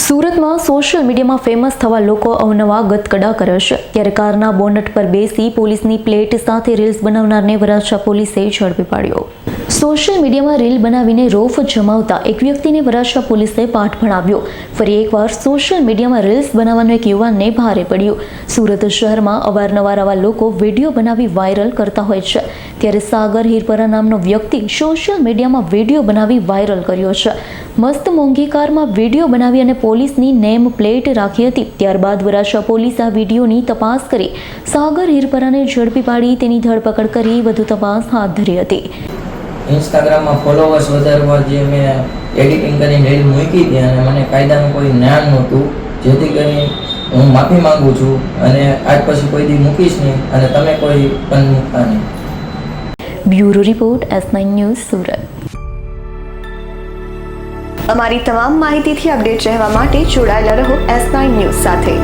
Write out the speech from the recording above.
સુરતમાં સોશિયલ મીડિયામાં ફેમસ થવા લોકો અવનવા ગતકડા કરે છે, ત્યારે કારના બોનટ પર બેસી પોલીસની પ્લેટ સાથે રીલ્સ બનાવનારને વરાછા પોલીસે ઝડપી પાડ્યો। સોશિયલ મીડિયામાં રીલ બનાવીને રોફ જમાવતા એક વ્યક્તિને વરાછા પોલીસે પાઠ ભણાવ્યો। ફરી એકવાર સોશિયલ મીડિયામાં રીલ્સ બનાવવાનો એક યુવાનને ભારે પડ્યું। સુરત શહેરમાં અવારનવાર આવા લોકો વિડીયો બનાવી વાયરલ કરતા હોય છે, ત્યારે સાગર હિરપરા નામનો વ્યક્તિ સોશિયલ મીડિયામાં વિડીયો બનાવી વાયરલ કર્યો છે। મસ્ત મોંઘી કારમાં વિડીયો બનાવી અને પોલીસની નેમ પ્લેટ રાખી હતી। ત્યારબાદ વરાછા પોલીસે આ વિડીયોની તપાસ કરી સાગર હિરપરાને ઝડપી પાડી તેની ધરપકડ કરી વધુ તપાસ હાથ ધરી હતી। ઇન્સ્ટાગ્રામમાં ફોલોવર્સ વધારવા જે મેં એડિટિંગ કરીને રીલ મૂકી હતી અને મને કાયદાનું કોઈ જ્ઞાન નહોતું, જેથી કરીને હું માફી માંગુ છું અને આજ પછી કોઈ દી મૂકીશ નહીં અને તમે કોઈ પણ મૂકતા નહીં। Bureau report S9 news Surat. અમારી તમામ માહિતીથી અપડેટ રહેવા માટે જોડાયેલા રહો S9 ન્યૂઝ સાથે।